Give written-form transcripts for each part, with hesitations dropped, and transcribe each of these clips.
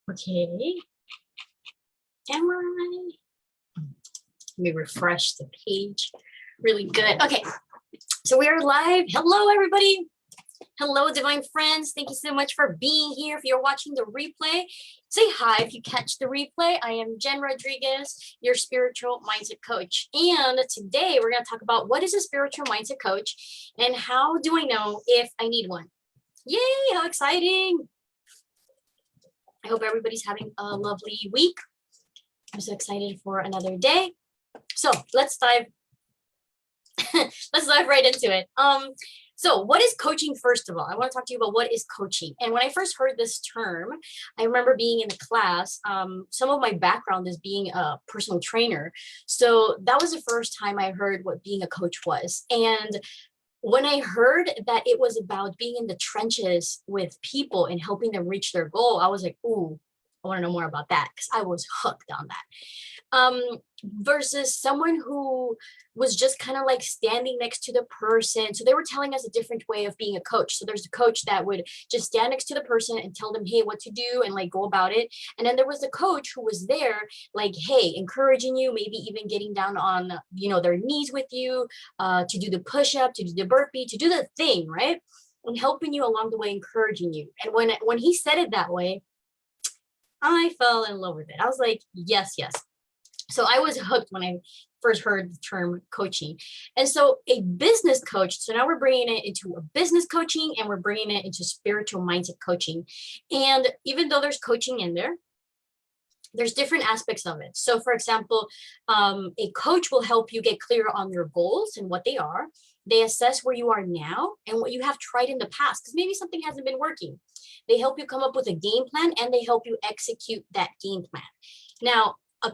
Okay. Am I? Let me refresh the page. Really good. Okay. So we are live. Hello, everybody. Hello, divine friends. Thank you so much for being here. If you're watching the replay, say hi if you catch the replay. I am Jen Rodriguez, your spiritual mindset coach. And today we're going to talk about what is a spiritual mindset coach and how do I know if I need one? Yay, how exciting. I hope everybody's having a lovely week. I'm so excited for another day. So let's dive right into it. So what is coaching? First of all, I want to talk to you about what is coaching. And when I first heard this term, I remember being in the class. Some of my background is being a personal trainer. So that was the first time I heard what being a coach was. And when I heard that it was about being in the trenches with people and helping them reach their goal, I was like, ooh, I want to know more about that because I was hooked on that. Versus someone who was just kind of like standing next to the person. So they were telling us a different way of being a coach. So there's a coach that would just stand next to the person and tell them, hey, what to do and like go about it. And then there was a coach who was there like, hey, encouraging you, maybe even getting down on, their knees with you, to do the push-up, to do the burpee, to do the thing, right? And helping you along the way, encouraging you. And when he said it that way, I fell in love with it. I was like, yes, yes. So I was hooked when I first heard the term coaching. And so a business coach, so now we're bringing it into a business coaching and we're bringing it into spiritual mindset coaching. And even though there's coaching in there, there's different aspects of it. So for example, a coach will help you get clear on your goals and what they are. They assess where you are now and what you have tried in the past, because maybe something hasn't been working. They help you come up with a game plan and they help you execute that game plan. Now, a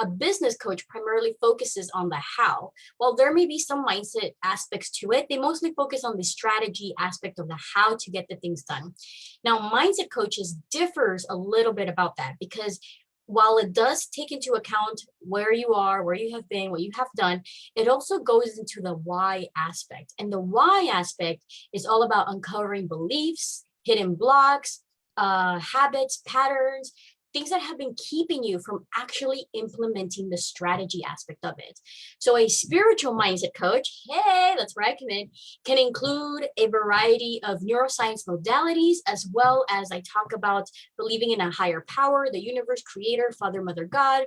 business coach primarily focuses on the how. While there may be some mindset aspects to it, they mostly focus on the strategy aspect of the how to get the things done. Now, mindset coaches differs a little bit about that because while it does take into account where you are, where you have been, what you have done, it also goes into the why aspect. And the why aspect is all about uncovering beliefs, hidden blocks, habits, patterns, things that have been keeping you from actually implementing the strategy aspect of it. So a spiritual mindset coach, hey, that's where I come in, can include a variety of neuroscience modalities, as well as I talk about believing in a higher power, the universe, creator, father, mother, God,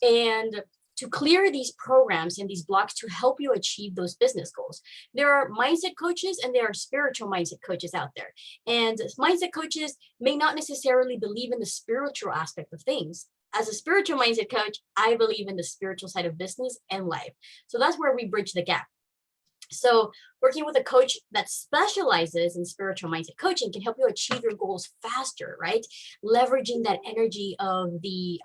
and to clear these programs and these blocks to help you achieve those business goals. There are mindset coaches and there are spiritual mindset coaches out there. And mindset coaches may not necessarily believe in the spiritual aspect of things. As a spiritual mindset coach, I believe in the spiritual side of business and life. So that's where we bridge the gap. So working with a coach that specializes in spiritual mindset coaching can help you achieve your goals faster, right? Leveraging that energy of the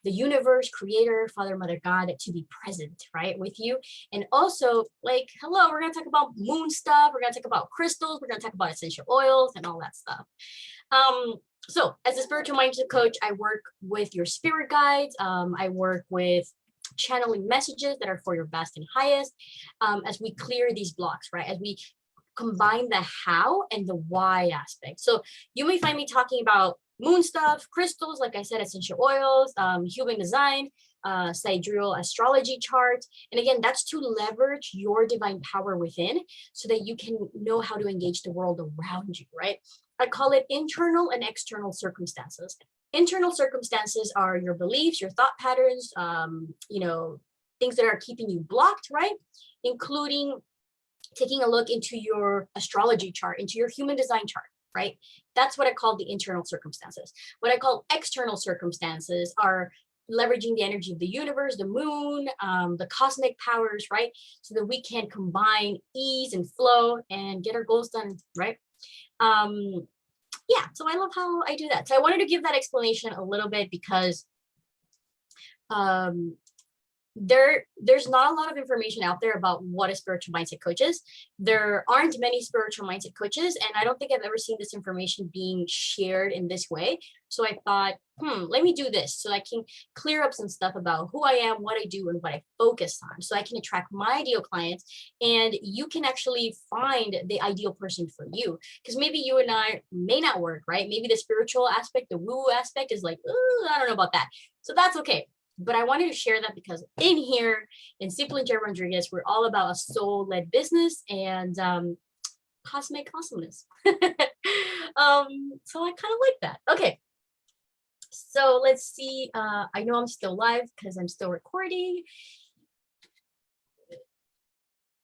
universe, creator, father, mother, God to be present, right, with you. And also like, hello, we're going to talk about moon stuff. We're going to talk about crystals. We're going to talk about essential oils and all that stuff. So as a spiritual mindset coach, I work with your spirit guides. I work with channeling messages that are for your best and highest, as we clear these blocks, right? As we combine the how and the why aspect. So you may find me talking about moon stuff, crystals, like I said, essential oils, human design, sidereal astrology charts. And again, that's to leverage your divine power within so that you can know how to engage the world around you, right? I call it internal and external circumstances. Internal circumstances are your beliefs, your thought patterns, things that are keeping you blocked, right? Including taking a look into your astrology chart, into your human design chart, right? That's what I call the internal circumstances. What I call external circumstances are leveraging the energy of the universe, the moon, the cosmic powers, right? So that we can combine ease and flow and get our goals done, right? Yeah, so I love how I do that. So I wanted to give that explanation a little bit because there's not a lot of information out there about what a spiritual mindset coach is. There aren't many spiritual mindset coaches, and I don't think I've ever seen this information being shared in this way. So I thought, let me do this so I can clear up some stuff about who I am, what I do, and what I focus on, so I can attract my ideal clients, and you can actually find the ideal person for you. Because maybe you and I may not work, right? Maybe the spiritual aspect, the woo aspect is like, ooh, I don't know about that. So that's okay. But I wanted to share that because in here in Simple and Jerry Rodriguez, we're all about a soul-led business and cosmic awesomeness. So I kind of like that. Okay. So let's see. I know I'm still live because I'm still recording.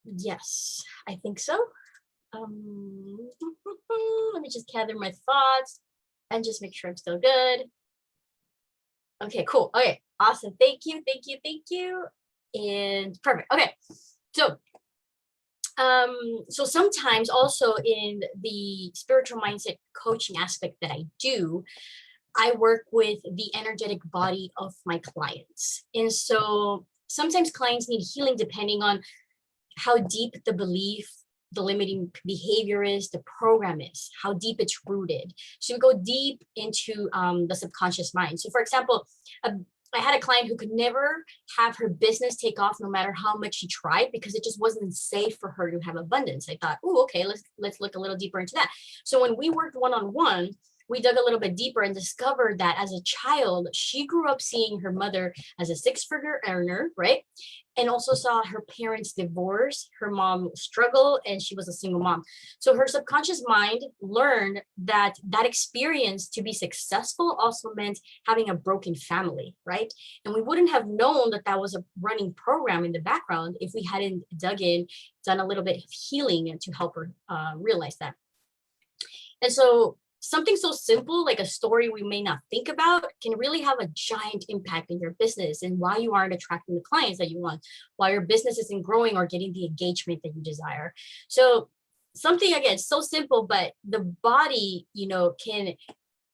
Yes, I think so. Let me just gather my thoughts and just make sure I'm still good. Okay, cool. Okay, awesome. Thank you, thank you, thank you. And perfect. Okay, so so sometimes also in the spiritual mindset coaching aspect that I do, I work with the energetic body of my clients. And so sometimes clients need healing depending on how deep the belief, the limiting behavior is, the program is, how deep it's rooted. So we go deep into the subconscious mind. So for example, I had a client who could never have her business take off no matter how much she tried, because it just wasn't safe for her to have abundance. I thought, oh, okay, let's look a little deeper into that. So when we worked one-on-one, we dug a little bit deeper and discovered that as a child, she grew up seeing her mother as a six-figure earner, right? And also saw her parents divorce, her mom struggle, and she was a single mom. So her subconscious mind learned that that experience to be successful also meant having a broken family, right? And we wouldn't have known that that was a running program in the background if we hadn't dug in, done a little bit of healing and to help her realize that. And so something so simple like a story we may not think about can really have a giant impact in your business and why you aren't attracting the clients that you want, why your business isn't growing or getting the engagement that you desire. So something, again, so simple, but the body, can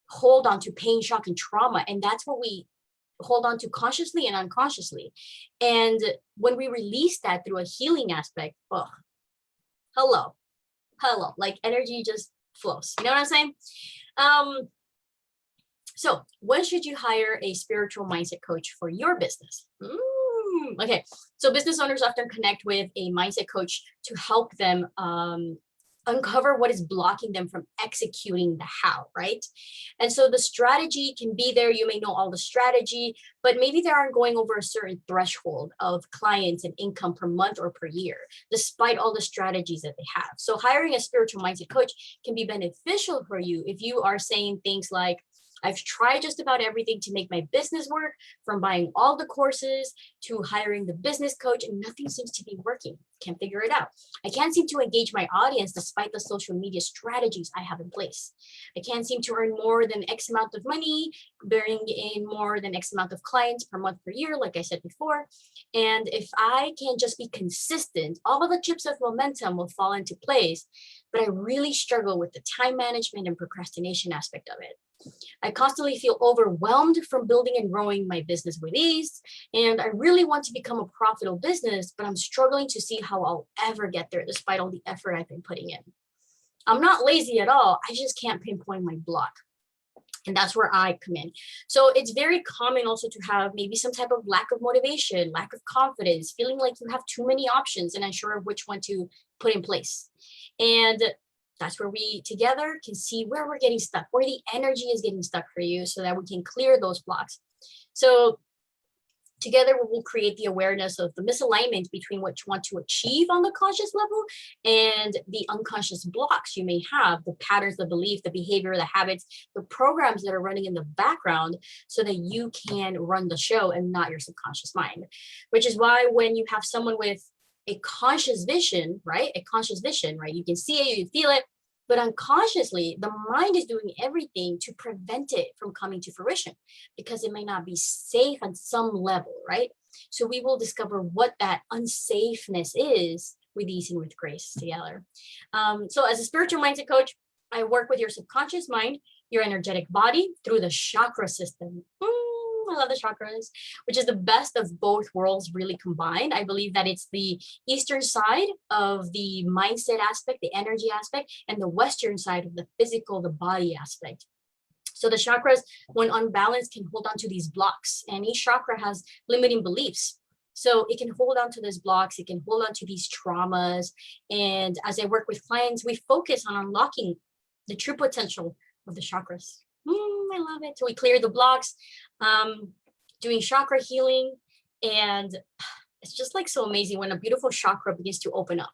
hold on to pain, shock, and trauma. And that's what we hold on to consciously and unconsciously. And when we release that through a healing aspect, oh, hello, like energy just flows. You know what I'm saying? So when should you hire a spiritual mindset coach for your business? Okay, so business owners often connect with a mindset coach to help them uncover what is blocking them from executing the how, right? And so the strategy can be there. You may know all the strategy, but maybe they aren't going over a certain threshold of clients and income per month or per year, despite all the strategies that they have. So hiring a spiritual mindset coach can be beneficial for you if you are saying things like, I've tried just about everything to make my business work, from buying all the courses to hiring the business coach, and nothing seems to be working. Can't figure it out. I can't seem to engage my audience despite the social media strategies I have in place. I can't seem to earn more than X amount of money, bring in more than X amount of clients per month per year, like I said before. And if I can just be consistent, all of the chips of momentum will fall into place. But I really struggle with the time management and procrastination aspect of it. I constantly feel overwhelmed from building and growing my business with ease. And I really want to become a profitable business, but I'm struggling to see how I'll ever get there despite all the effort I've been putting in. I'm not lazy at all. I just can't pinpoint my block. And that's where I come in. So it's very common also to have maybe some type of lack of motivation, lack of confidence, feeling like you have too many options and unsure of which one to put in place. And that's where we together can see where we're getting stuck, where the energy is getting stuck for you, so that we can clear those blocks. So together we will create the awareness of the misalignment between what you want to achieve on the conscious level and the unconscious blocks you may have, the patterns, the belief, the behavior, the habits, the programs that are running in the background, so that you can run the show and not your subconscious mind. Which is why when you have someone with a conscious vision, right? A conscious vision, right? You can see it, you feel it, but unconsciously, the mind is doing everything to prevent it from coming to fruition because it may not be safe on some level, right? So we will discover what that unsafeness is with ease and with grace together. So as a spiritual mindset coach, I work with your subconscious mind, your energetic body through the chakra system. I love the chakras, which is the best of both worlds really combined. I believe that it's the Eastern side of the mindset aspect, the energy aspect, and the Western side of the physical, the body aspect. So the chakras, when unbalanced, can hold on to these blocks, and each chakra has limiting beliefs. So it can hold on to these blocks, it can hold on to these traumas. And as I work with clients, we focus on unlocking the true potential of the chakras. I love it. So we clear the blocks, doing chakra healing. And it's just like so amazing when a beautiful chakra begins to open up,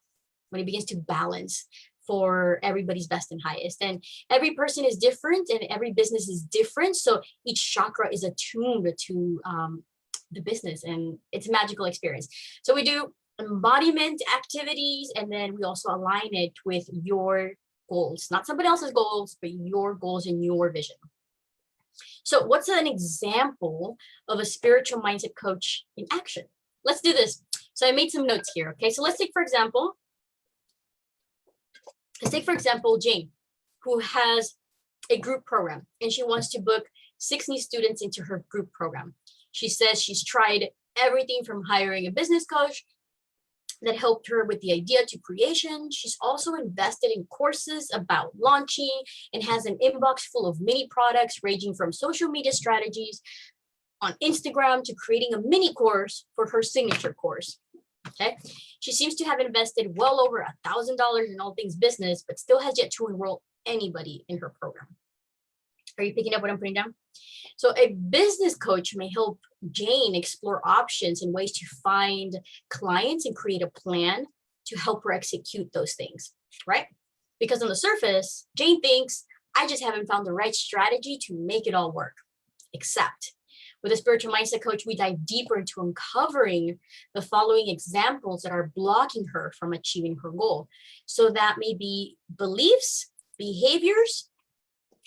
when it begins to balance for everybody's best and highest. And every person is different and every business is different. So each chakra is attuned to the business, and it's a magical experience. So we do embodiment activities, and then we also align it with your goals, not somebody else's goals, but your goals and your vision. So what's an example of a spiritual mindset coach in action? Let's do this. So I made some notes here. Okay, so let's take for example Jane, who has a group program and she wants to book 6 new students into her group program. She says she's tried everything from hiring a business coach that helped her with the idea to creation. She's also invested in courses about launching and has an inbox full of mini products ranging from social media strategies on Instagram to creating a mini course for her signature course. Okay. She seems to have invested well over $1,000 in all things business, but still has yet to enroll anybody in her program. Are you picking up what I'm putting down? So a business coach may help Jane explore options and ways to find clients and create a plan to help her execute those things, right? Because on the surface, Jane thinks, I just haven't found the right strategy to make it all work. Except with a spiritual mindset coach, we dive deeper into uncovering the following examples that are blocking her from achieving her goal. So that may be beliefs, behaviors,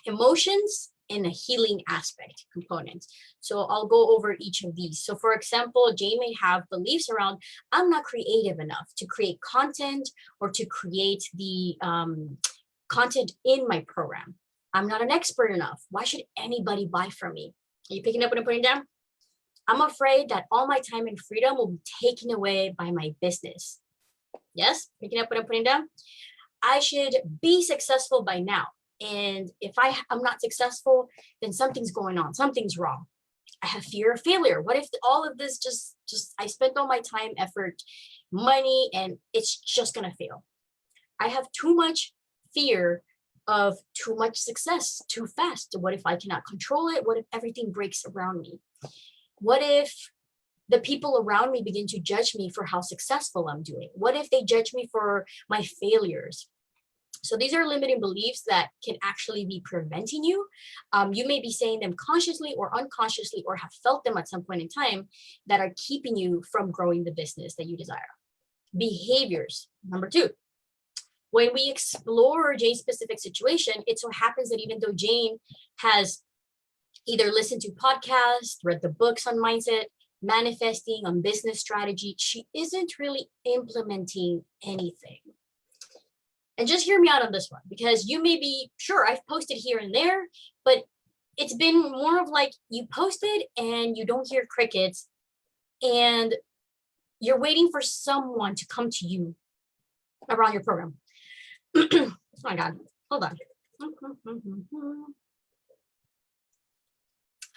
emotions, and a healing aspect component. So I'll go over each of these. So for example, Jane may have beliefs around, I'm not creative enough to create content or to create the content in my program. I'm not an expert enough. Why should anybody buy from me? Are you picking up what I'm putting down? I'm afraid that all my time and freedom will be taken away by my business. Yes, picking up what I'm putting down? I should be successful by now. And if I'm not successful, then something's going on. Something's wrong. I have fear of failure. What if all of this just I spent all my time, effort, money, and it's just going to fail? I have too much fear of too much success too fast. What if I cannot control it? What if everything breaks around me? What if the people around me begin to judge me for how successful I'm doing? What if they judge me for my failures? So these are limiting beliefs that can actually be preventing you. You may be saying them consciously or unconsciously, or have felt them at some point in time, that are keeping you from growing the business that you desire. Behaviors, number 2. When we explore Jane's specific situation, it so happens that even though Jane has either listened to podcasts, read the books on mindset, manifesting, on business strategy, she isn't really implementing anything. And just hear me out on this one, because you may be, sure, I've posted here and there, but it's been more of like you posted and you don't hear crickets and you're waiting for someone to come to you around your program. Oh my God, hold on.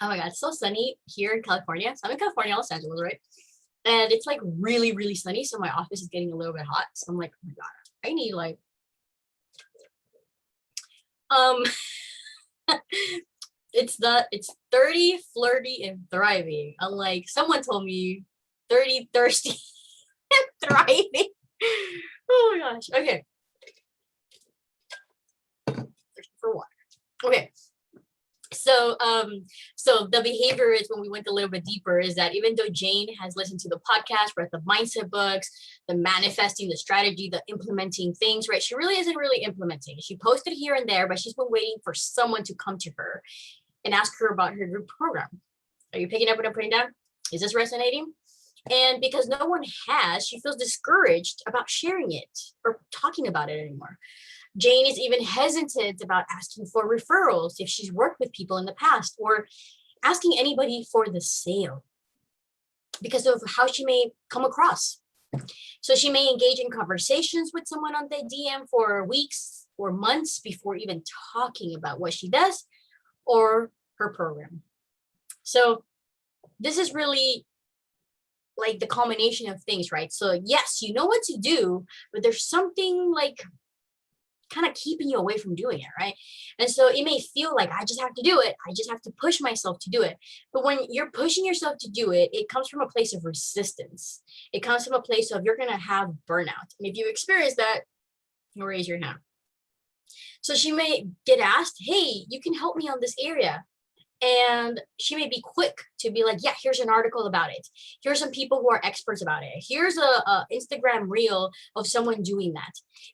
Oh my God, it's so sunny here in California. So I'm in California, Los Angeles, right? And it's like really, really sunny. So my office is getting a little bit hot. So I'm like, oh my God, I need like, it's 30, flirty, and thriving. Unlike someone told me 30, thirsty, and thriving. Oh my gosh. Okay. Thirsty for water. Okay. So the behavior is, when we went a little bit deeper, is that even though Jane has listened to the podcast, read the mindset books, the manifesting, the strategy, the implementing things, right? She really isn't really implementing. She posted here and there, but she's been waiting for someone to come to her and ask her about her group program. Are you picking up what I'm putting down? Is this resonating? And because no one has, she feels discouraged about sharing it or talking about it anymore. Jane is even hesitant about asking for referrals if she's worked with people in the past, or asking anybody for the sale because of how she may come across. So she may engage in conversations with someone on the DM for weeks or months before even talking about what she does or her program. So this is really like the combination of things, right? So yes, you know what to do, but there's something like kind of keeping you away from doing it, right? And so it may feel like I just have to do it. I just have to push myself to do it. But when you're pushing yourself to do it, it comes from a place of resistance. It comes from a place of you're going to have burnout. And if you experience that, you raise your hand. So she may get asked, hey, you can help me on this area. And she may be quick to be like, yeah, here's an article about it. Here's some people who are experts about it. Here's a Instagram reel of someone doing that.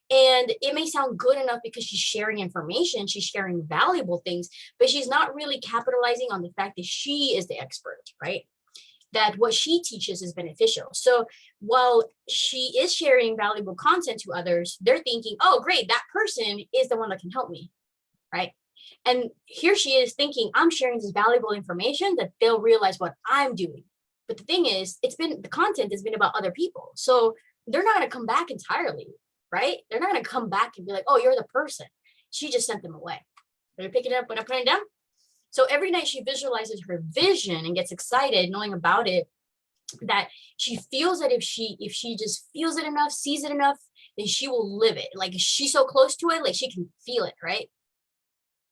And it may sound good enough because she's sharing information, she's sharing valuable things, but she's not really capitalizing on the fact that she is the expert, right? That what she teaches is beneficial. So while she is sharing valuable content to others, they're thinking, oh, great, that person is the one that can help me, right? And here she is thinking, I'm sharing this valuable information that they'll realize what I'm doing. But the thing is, the content has been about other people. So they're not going to come back entirely, right? They're not going to come back and be like, oh, you're the person. She just sent them away. Are you picking it up when I put it down? So every night she visualizes her vision and gets excited knowing about it, that she feels that if she just feels it enough, sees it enough, then she will live it. Like she's so close to it, like she can feel it, right?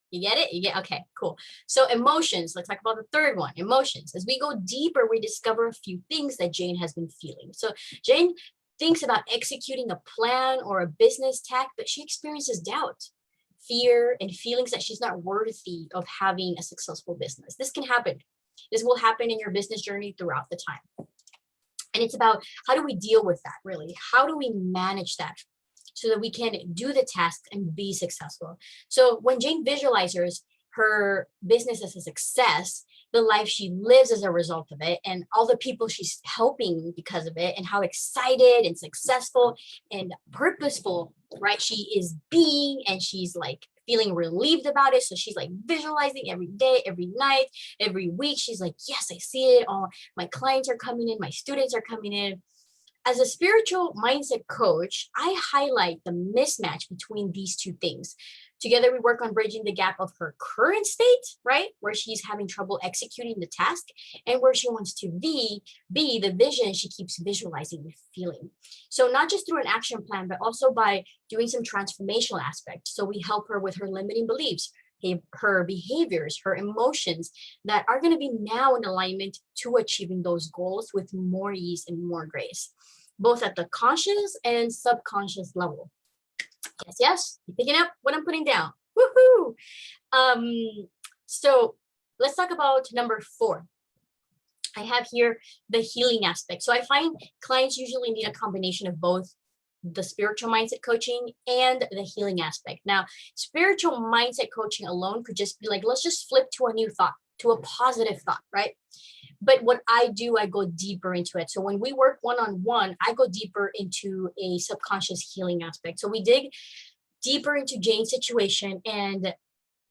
You get it? You get, okay, cool. So emotions, let's talk about the third one, emotions. As we go deeper, we discover a few things that Jane has been feeling. So Jane thinks about executing a plan or a business tack, but she experiences doubt, fear, and feelings that she's not worthy of having a successful business. This can happen. This will happen in your business journey throughout the time. And it's about how do we deal with that, really? How do we manage that so that we can do the task and be successful? So when Jane visualizes her business as a success, the life she lives as a result of it, and all the people she's helping because of it, and how excited and successful and purposeful, right, she is being, and she's like feeling relieved about it. So she's like visualizing every day, every night, every week. She's like, yes, I see it. All my clients are coming in, my students are coming in. As a spiritual mindset coach, I highlight the mismatch between these two things. Together, we work on bridging the gap of her current state, right, where she's having trouble executing the task, and where she wants to be the vision she keeps visualizing and feeling. So not just through an action plan, but also by doing some transformational aspects. So we help her with her limiting beliefs, her behaviors, her emotions that are going to be now in alignment to achieving those goals with more ease and more grace, both at the conscious and subconscious level. Yes, yes, you picking up what I'm putting down. Woohoo! So let's talk about number 4. I have here the healing aspect. So I find clients usually need a combination of both the spiritual mindset coaching and the healing aspect. Now, spiritual mindset coaching alone could just be like, let's just flip to a new thought, to a positive thought, right? But what I do, I go deeper into it. So when we work one-on-one, I go deeper into a subconscious healing aspect. So we dig deeper into Jane's situation, and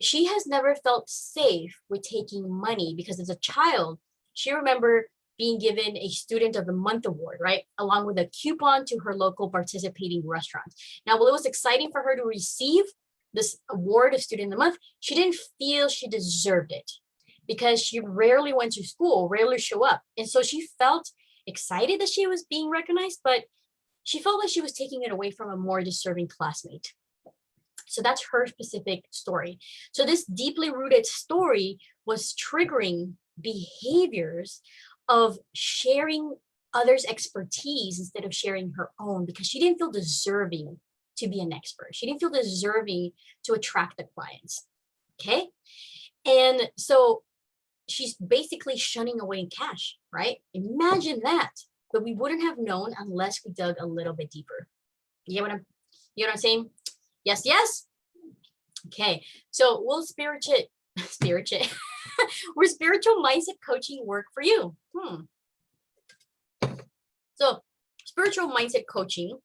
she has never felt safe with taking money because as a child, she remembered being given a Student of the Month award, right? Along with a coupon to her local participating restaurant. Now, while it was exciting for her to receive this award of Student of the Month, she didn't feel she deserved it because she rarely went to school, rarely show up. And so she felt excited that she was being recognized, but she felt like she was taking it away from a more deserving classmate. So that's her specific story. So this deeply rooted story was triggering behaviors of sharing others' expertise instead of sharing her own, because she didn't feel deserving to be an expert. She didn't feel deserving to attract the clients. Okay. And so she's basically shunning away cash, right? Imagine that. But we wouldn't have known unless we dug a little bit deeper. You know what I'm saying? Yes, yes. Okay. So will spiritual mindset coaching work for you? So spiritual mindset coaching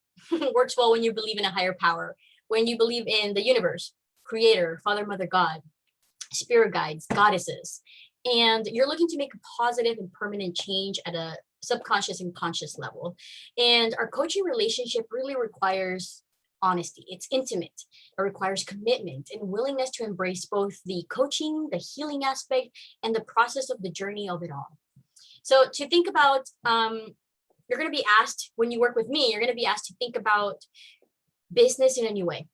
works well when you believe in a higher power, when you believe in the universe, creator, Father, Mother, God, spirit guides, goddesses, and you're looking to make a positive and permanent change at a subconscious and conscious level. And our coaching relationship really requires honesty. It's intimate. It requires commitment and willingness to embrace both the coaching, the healing aspect, and the process of the journey of it all. So to think about, you're going to be asked when you work with me, you're going to be asked to think about business in a new way.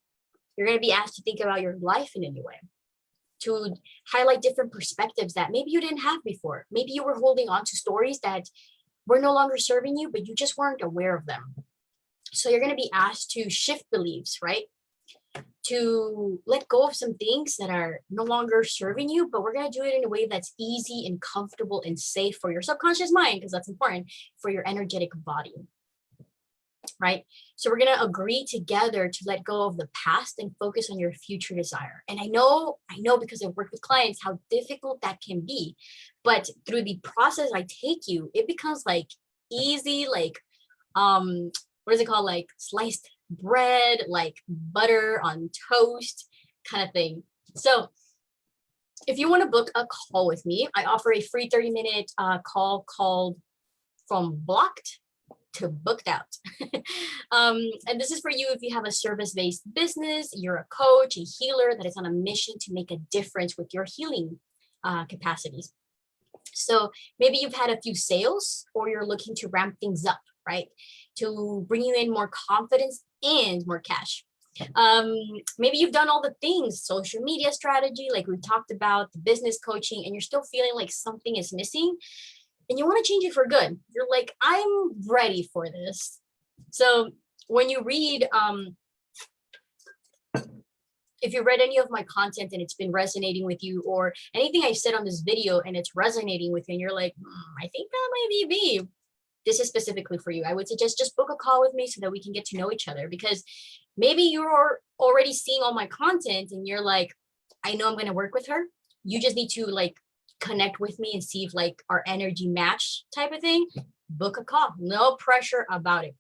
You're going to be asked to think about your life in a new way, to highlight different perspectives that maybe you didn't have before. Maybe you were holding on to stories that were no longer serving you, but you just weren't aware of them. So you're going to be asked to shift beliefs, right? To let go of some things that are no longer serving you, but we're going to do it in a way that's easy and comfortable and safe for your subconscious mind, because that's important for your energetic body, right? So we're going to agree together to let go of the past and focus on your future desire. And I know because I've worked with clients how difficult that can be, but through the process I take you, it becomes like easy, like what is it called, like sliced bread, like butter on toast kind of thing. So if you want to book a call with me, I offer a free 30-minute call called From Blocked to Booked Out. And this is for you if you have a service-based business, you're a coach, a healer that is on a mission to make a difference with your healing capacities. So maybe you've had a few sales, or you're looking to ramp things up, right? To bring you in more confidence and more cash. Maybe you've done all the things, social media strategy, like we talked about, the business coaching, and you're still feeling like something is missing and you want to change it for good. You're like, I'm ready for this. So when you read, if you read any of my content and it's been resonating with you, or anything I said on this video and it's resonating with you, and you're like, I think that might be me, this is specifically for you. I would suggest just book a call with me so that we can get to know each other, because maybe you're already seeing all my content and you're like, I know I'm going to work with her. You just need to like connect with me and see if like our energy match type of thing. Book a call, no pressure about it.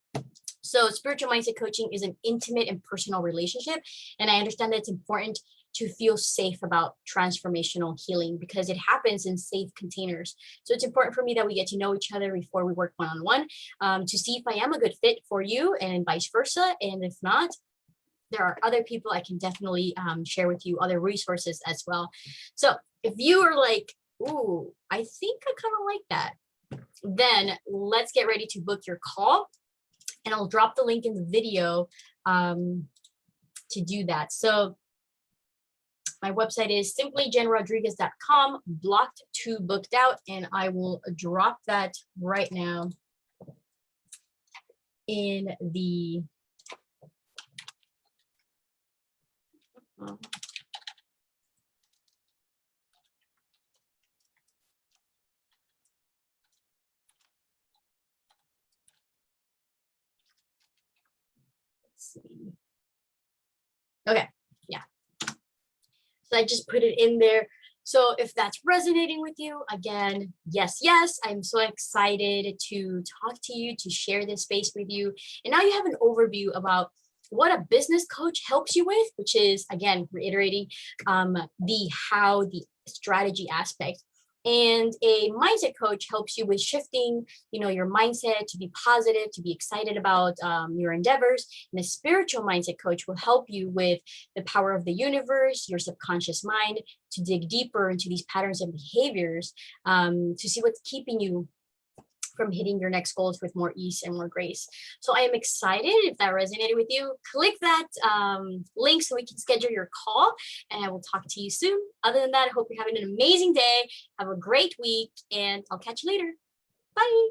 So spiritual mindset coaching is an intimate and personal relationship. And I understand that it's important to feel safe about transformational healing because it happens in safe containers. So it's important for me that we get to know each other before we work one-on-one, to see if I am a good fit for you and vice versa. And if not, there are other people I can definitely share with you, other resources as well. So if you are like, ooh, I think I kind of like that, then let's get ready to book your call. And I'll drop the link in the video to do that. So my website is simplyjenrodriguez.com, blocked to booked out, and I will drop that right now in the let's see. Okay, yeah. So I just put it in there. So if that's resonating with you, again, yes, I'm so excited to talk to you, to share this space with you. And now you have an overview about what a business coach helps you with, which is, again, reiterating the strategy aspect. And a mindset coach helps you with shifting, your mindset to be positive, to be excited about your endeavors. And a spiritual mindset coach will help you with the power of the universe, your subconscious mind, to dig deeper into these patterns and behaviors, to see what's keeping you from hitting your next goals with more ease and more grace. So I am excited. If that resonated with you, click that link so we can schedule your call, and I will talk to you soon. Other than that, I hope you're having an amazing day. Have a great week, and I'll catch you later. Bye.